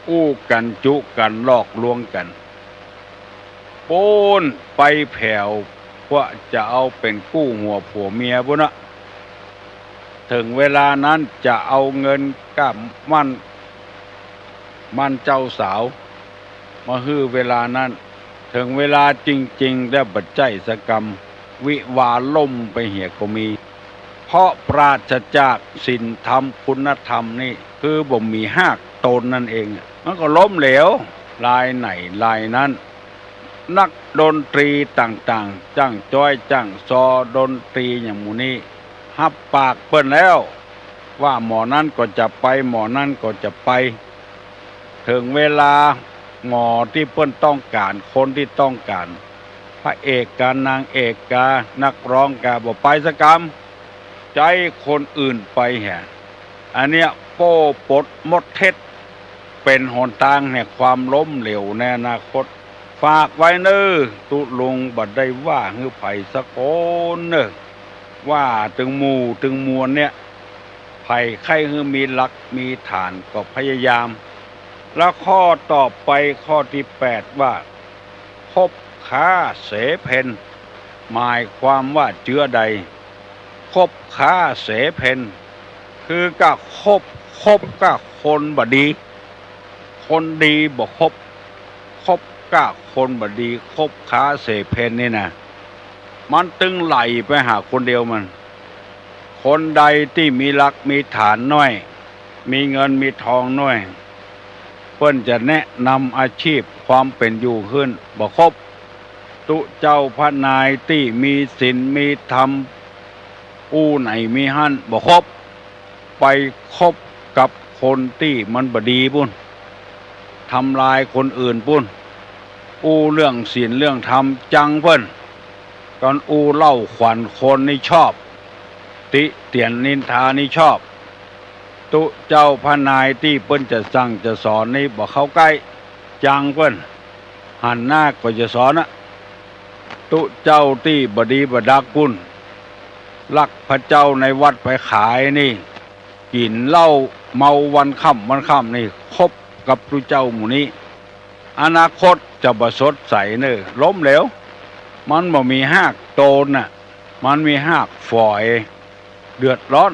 อู้กันจุกันหลอกลวงกันโป้นไปแผ่วว่าจะเอาเป็นกู้หัวผัวเมียบุนะถึงเวลานั้นจะเอาเงินกับมันเจ้าสาวมาฮื้อเวลานั้นถึงเวลาจริงๆแล้วบัดใจสกรรมวิวาล่มไปเหียก็มีเพราะปราศจากศีลธรรมคุณธรรมนี่คือบ่มีหากตนนั่นเองมันก็ล้มเหลวลายไหนลายนั้นนักดนตรีต่างๆจ้างจ้อยจ้างซอดนตรีอย่างหมู่นี้หับปากเปิ้นแล้วว่าหมอนั้นก็จะไปหมอนั้นก็จะไปถึงเวลาหมอที่เปิ้นต้องการคนที่ต้องการพระเอกกานางเอกกานักร้องกาบ่ไปสักกรรมใจคนอื่นไปแห่อันเนี้ยโป้ปดหมดเท็จเป็นหนทางแห่งความล้มเหลวในอนาคตฝากไว้เน้อตุลุงบัดได้ว่าฮือไผสักคนเน้อว่าถึงหมู่ถึงมวลเนี่ยไผใครฮือมีหลักมีฐานก็พยายามแล้วข้อต่อไปข้อที่8ว่าคบค้าเสเพนหมายความว่าเจือใดคบค้าเสเพนคือก็คบก็คนบ่ดีคนดีบ่คบก็คนบ่ดีคบค้าเสเพนนี่นะมันตึงไหลไปหาคนเดียวมันคนใดที่มีหลักมีฐานน้อยมีเงินมีทองน้อยเพิ่นจะแนะนำอาชีพความเป็นอยู่ขึ้นบ่ครบตุเจ้าพระนายที่มีศีลมีธรรมอู้ไหนมีหั่นบ่ครบไปคบกับคนที่มันบ่ดีปุ้นทำลายคนอื่นปุ้นอู้เรื่องศีลเรื่องธรรมจังเพิ่นตอนอู้เล่าขวัญคนนี่ชอบติเตียนนินทานี่ชอบตุเจ้าพระนายที่เปิ้นจะสั่งจะสอนนี่บ่เข้าใกล้จังเปิ้นหันหน้าก็จะสอนนะตุเจ้าที่บดีบดักปุ้นลักพระเจ้าในวัดไปขายนี่กินเหล้าเมาวันค่ำนี่คบกับตุเจ้าหมู่นี้อนาคตจะบ่สดใสเน้อล้มเหลวมันบ่มีหากโตนน่ะมันมีหากฝอยเดือดร้อน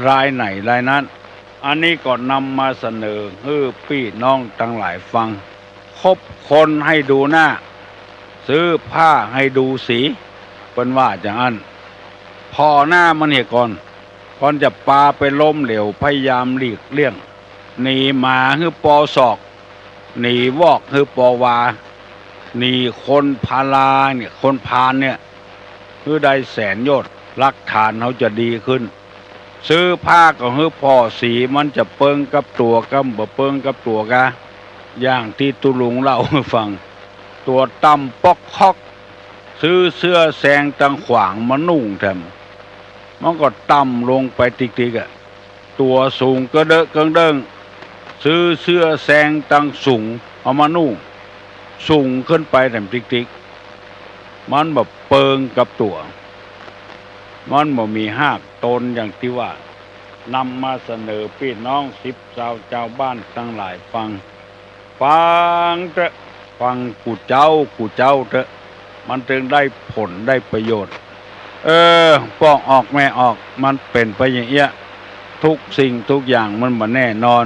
รายไหนรายนั้น อันนี้ก็นำมาเสนอให้พี่น้องทั้งหลายฟังคบคนให้ดูหน้าซื้อผ้าให้ดูสีเป็นว่าอย่างนั้นพอหน้ามันเหี่ยก่อนจะปาไปล้มเหลวพยายามหลีกเลี่ยงหนีมาคือปอศอกหนีวอกคือปอวาหนีคนพาลาเนี่ยคนพาลเนี่ยคือได้แสนยศรักฐานเขาจะดีขึ้นซื้อผ้าก็คือพอสีมันจะเปิงกับตัวก็บ่เปิงกับตัวกะอย่างที่ตุลุงเล่าให้ฟังตัวต่ำปอกคอกซื้อเสื้อแซงตังขวางมานุ่งแถมมันก็ต่ำลงไปติ๊กๆอ่ะตัวสูงก็เด้อเกิงเด้งซื้อเสื้อแซงตังสูงเอามานุ่งสูงขึ้นไปแถมติ๊กๆมันแบบเปิงกับตัวมันบ่มีหากตนอย่างที่ว่านำมาเสนอพี่น้อง10ชาวบ้านทั้งหลายฟังเถอะฟังกูเจ้าเถอะมันจึงได้ผลได้ประโยชน์ป้องออกแม่ออกมันเป็นไปอย่างเงี้ยทุกสิ่งทุกอย่างมันบ่แน่นอน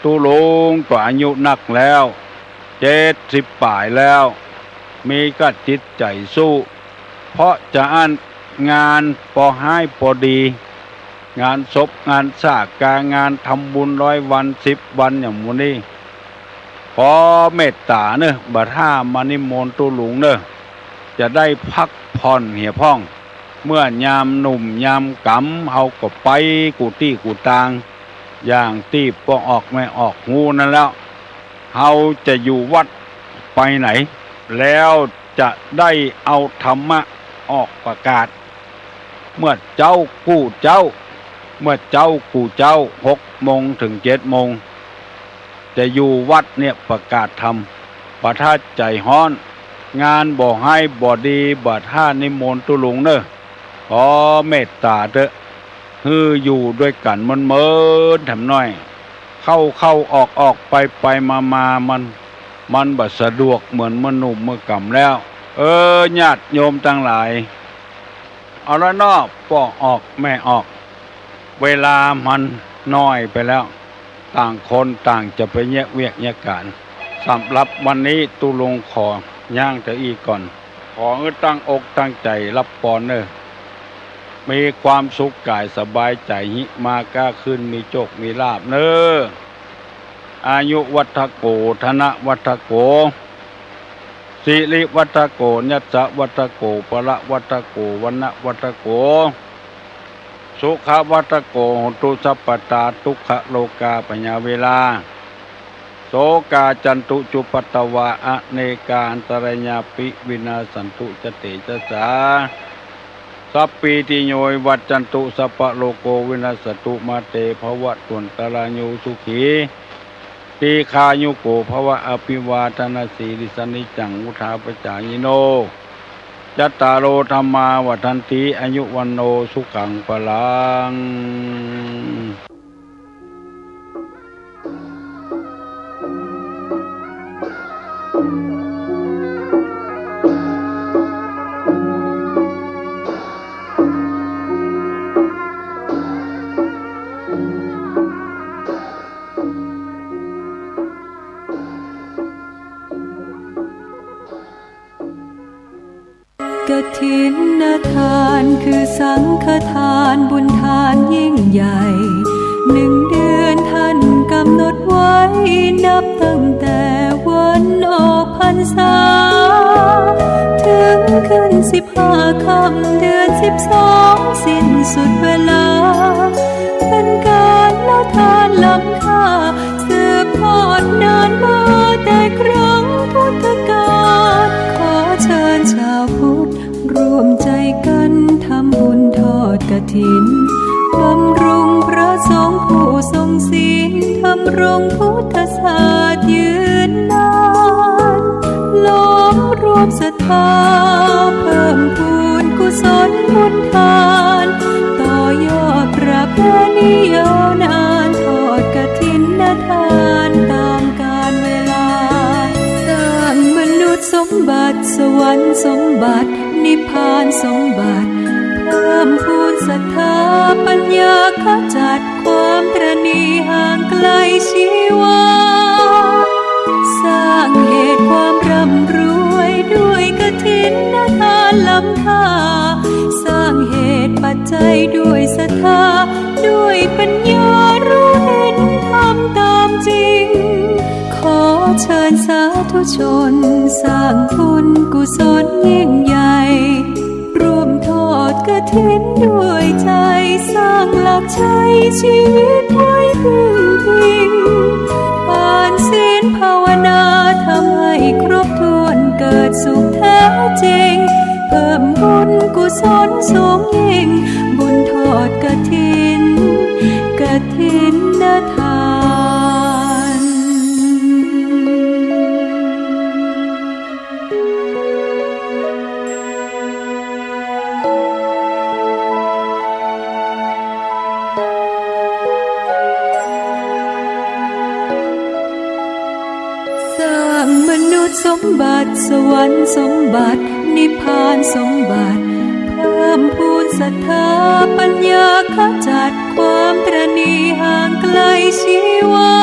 ตุลุงก็อายุนักแล้ว70ป่ายแล้วมีก็จิตใจสู้เพราะจะอ่านงานพอให้พอดีงานศพงานสากการงานทำบุญ100 วัน10 วันอย่างมูนี้ขอเมตตาเนอะบัดห้ามานิมนต์ตุลุงเนอะจะได้พักผ่อนเหี่ยพ่องเมื่อยามหนุ่มยามกำเฮาก็ไปกูตี้กูตางอย่างที่ป้องออกไม่ออกงูนั่นแล้วเฮาจะอยู่วัดไปไหนแล้วจะได้เอาธรรมะออกประกาศเมื่อเจ้ากู้เจ้า6 โมงถึง 7 โมงจะอยู่วัดเนี่ยประกาศธรรมประทัดใจฮ้อนงานบ่ให้บ่ดีบ่ท่านิมนต์ตุลุงเนอะขอเมตตาเถอะฮืออยู่ด้วยกันมันเมินทำน้อยเข้าออกไปมามันบ่สะดวกเหมือนหนุ่มเมื่อกำแล้วญาติโยมทั้งหลายเอาละเนาะป้อออกแม่ออกเวลามันน้อยไปแล้วต่างคนต่างจะไปแยกเวียกแยกการสำหรับวันนี้ตุลุงขอย่างเถอะอีกก่อนขอตั้งอกตั้งใจรับพรเนอะมีความสุขกายสบายใจหิมาก้าขึ้นมีโชคมีลาภเนอะอายุวัฏโกธนวัฏโกสิริวัฏโกญัสสะวัฏโกปละวัฏโกวันนะวัฏโกสุขวัฏโกหตุสัพพตาทุกขโลกาปัญญาเวลาโสกาจันตุจุปัตตวะอเนกาอันตรายาปิวินาสันตุจเตจสาสัพปีติโยวัจจันตุสัพพะโลโกวินาสตุมาเตภวะตุนตรายโยสุขีตีคายุโกภวะอภิวาทนาสีริสนิจังอุทาปจายิโนจัตตารโอธรรมาวัฏันติอายุวันโนสุขังพลังกฐินทานคือสังฆทานบุญทานยิ่งใหญ่1 เดือนท่านกำหนดไว้นับตั้งแต่วันออกพรรษาถึงขึ้น15 ค่ำเดือน12สิ้นสุดเวลาเป็นการละทานล้ำค่าสืบทอดนานมาแต่ครั้งพุทธกาลขอเชิญชาวพุทธร่วมใจกันทำบุญทอดกฐินบำรุงพระสงฆ์ผู้ทรงศีลทำรงพุทธศาสนายืนนานล้อมรวมศรัทธาเพิ่มพูนกุศลบุญทานต่อยอดประเพณียาวนานทอดกฐินทานตามกาลเวลาสร้างมนุษย์สมบัติสวรรค์สมบัตินิพพานสมบัติเพิ่มพูนศรัทธาปัญญาขจัดความตระหนี่ ณีห่างไกลชีวาสร้างเหตุความร่ำรวยด้วยกฐินทานล้ำค่าสร้างเหตุปัจจัยด้วยศรัทธาด้วยปัญญารู้เห็นทำตามจริงขอเชิญสาธุชนสร้างบุญกุศลยิ่งใหญ่ร่วมทอดกฐินด้วยใจสร้างหลักชัยชีวิตไว้พึ่งพิงทานศีลภาวนาทำให้ครบถ้วนเกิดสุขแท้จริงเพิ่มบุญกุศลสูงยิ่งบุญทอดกฐินทาน สร้างมนุษย์สมบัติสวรรค์สมบัตินิพพานสมบัติเพิ่มพูนศรัทธาปัญญาขจัดความตระหนี่ห่างไกลชีวา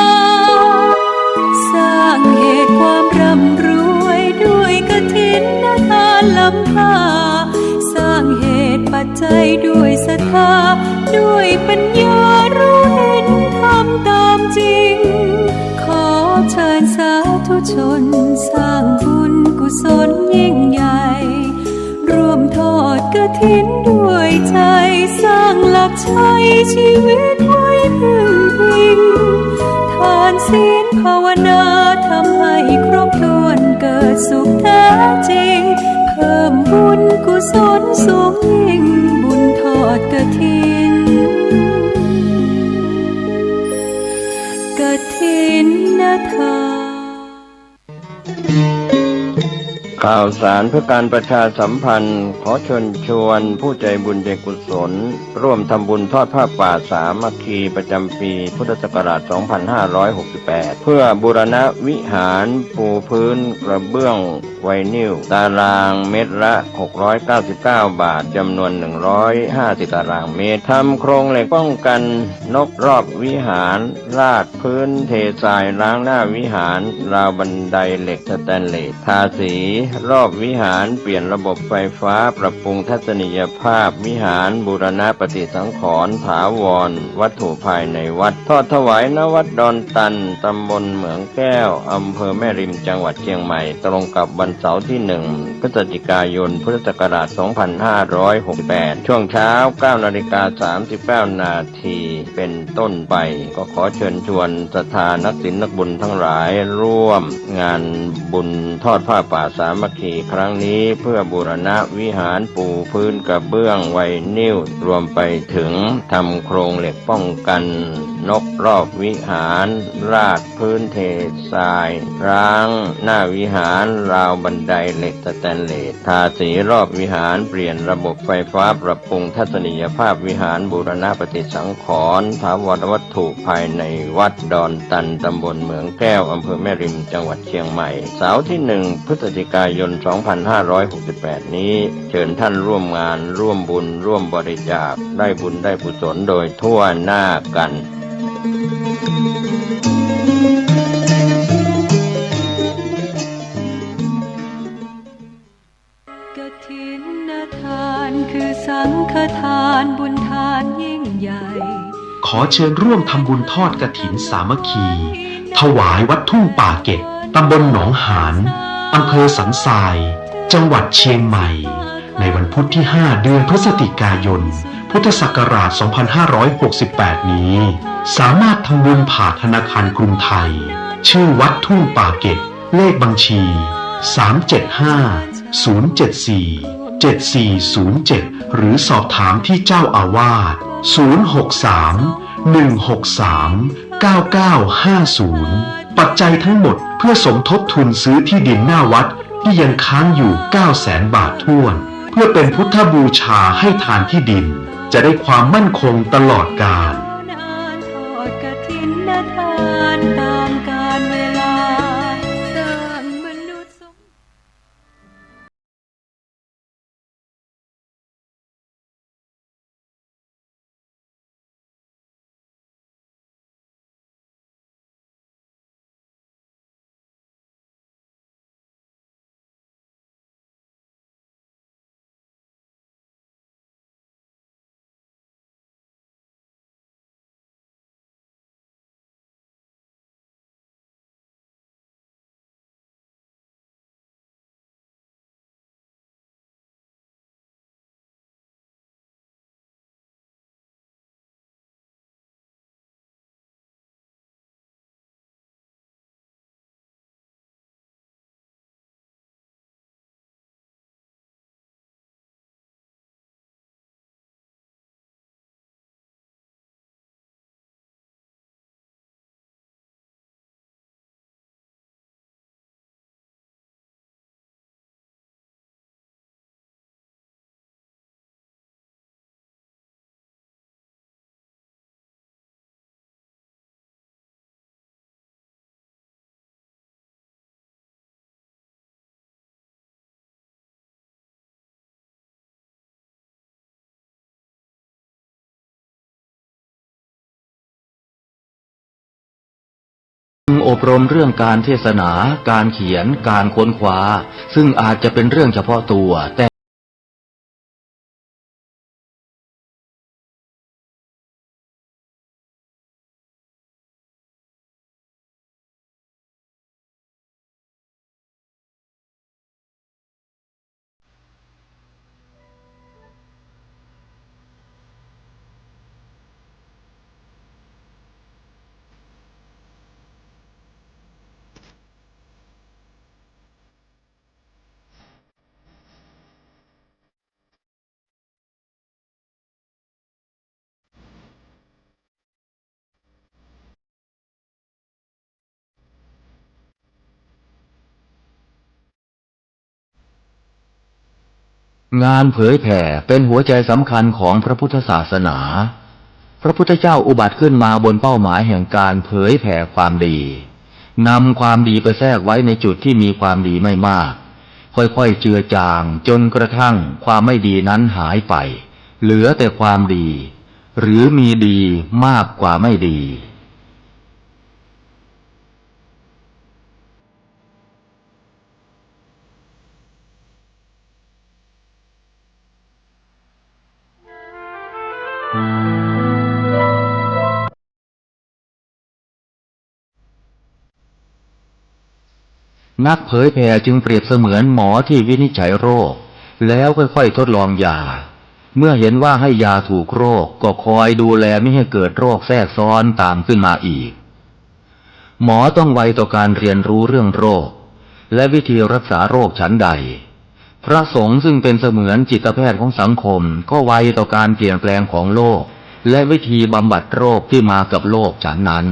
สร้างเหตุความร่ำรวยด้วยกฐินทานล้ำค่าสร้างเหตุปัจจัยด้วยศรัทธาด้วยปัญญารู้เห็นทำตามจริงขอเชิญสาธุชนสร้างบุญกุศลยิ่งใหญ่ร่วมทอดกฐินด้วยใจสร้างหลักชัยชีวิตไว้พึ่งพิงทานศีลภาวนาทำให้ครบถ้วนเกิดสุขแท้จริงเพิ่มบุญกุศลสูงยิ่งบุญทอดกฐินทาน ข่าวสารเพื่อการประชาสัมพันธ์ขอเชิญชวนผู้ใจบุญใจกุศลร่วมทำบุญทอดผ้าป่าสามัคคีประจำปีพุทธศักราช 2568 เพื่อบูรณะวิหารปูพื้นกระเบื้องไวนิลตารางเมตรละ 699 บาทจำนวน 150 ตารางเมตรทำโครงเหล็กป้องกันนกรอบวิหารราดพื้นเททรายล้างหน้าวิหารราวบันไดเหล็กสแตนเลสทาสีรอบวิหารเปลี่ยนระบบไฟฟ้าปรับปรุงทัศนียภาพวิหารบูรณะปฏิสังขรณ์ถาวรวัตถุภายในวัดทอดถวายณวัดดอนตันตำบลเหมืองแก้วอำเภอแม่ริมจังหวัดเชียงใหม่ตรงกับวันเสาร์ที่ 1 พฤศจิกายนพุทธศักราช 2568 ช่วงเช้า 9:39 นาทีเป็นต้นไปก็ขอเชิญชวนศรัทธานักศีลนักบุญทั้งหลายร่วมงานบุญทอดผ้าป่าสามัคคีครั้งนี้เพื่อบูรณะวิหารปูพื้นกระเบื้องไวนิลรวมไปถึงทำโครงเหล็กป้องกันนกรอบวิหารราดพื้นเททรายร้างหน้าวิหารราวบันไดเหล็กสแตนเลสทาสีรอบวิหารเปลี่ยนระบบไฟฟ้าปรับปรุงทัศนียภาพวิหารบูรณะปฏิสังขรณ์ถาวรวัตถุภายในวัดดอนตันตำบลเหมืองแก้วอำเภอแม่ริมจังหวัดเชียงใหม่เสาร์ที่ 1 พฤศจิกายน 2568 นี้เชิญท่านร่วมงานร่วมบุญร่วมบริจาคได้บุญได้กุศลโดยทั่วหน้ากันกฐินทานคือสังฆทานบุญทานยิ่งใหญ่ขอเชิญร่วมทำบุญทอดกฐินสามัคคี ถวายวัดทุ่งป่าเก็บตำบลหนองหานอำเภอสันทรายจังหวัดเชียงใหม่ในวันพุธที่ 5 เดือนพฤศจิกายน พุทธศักราช 2568 นี้สามารถทำบุญผ่านธนาคารกรุงไทยชื่อวัดทุ่งป่าเก็บเลขบัญชี 375-074-7407 หรือสอบถามที่เจ้าอาวาส 063-163-9950 ปัจจัยทั้งหมดเพื่อสมทบทุนซื้อที่ดินหน้าวัดที่ยังค้างอยู่ 900,000 บาทถ้วนเพื่อเป็นพุทธบูชาให้ทานที่ดินจะได้ความมั่นคงตลอดกาล อบรมเรื่องการเทศนา การเขียน การค้นคว้า ซึ่งอาจจะเป็นเรื่องเฉพาะตัวแต่งานเผยแผ่เป็นหัวใจสำคัญของพระพุทธศาสนา พระพุทธเจ้าอุบัติขึ้นมาบนเป้าหมายแห่งการเผยแผ่ความดีนำความดีไปแทรกไว้ในจุดที่มีความดีไม่มากค่อยๆเจือจางจนกระทั่งความไม่ดีนั้นหายไปเหลือแต่ความดีหรือมีดีมากกว่าไม่ดีนักเผยแผ่จึงเปรียบเสมือนหมอที่วินิจฉัยโรคแล้วค่อยๆทดลองยาเมื่อเห็นว่าให้ยาถูกโรคก็คอยดูแลไม่ให้เกิดโรคแทรกซ้อนตามขึ้นมาอีกหมอต้องไวต่อการเรียนรู้เรื่องโรคและวิธีรักษาโรคฉันใดพระสงฆ์ซึ่งเป็นเสมือนจิตแพทย์ของสังคมก็ไวต่อการเปลี่ยนแปลงของโลกและวิธีบำบัดโรคที่มากับโลกฉันนั้น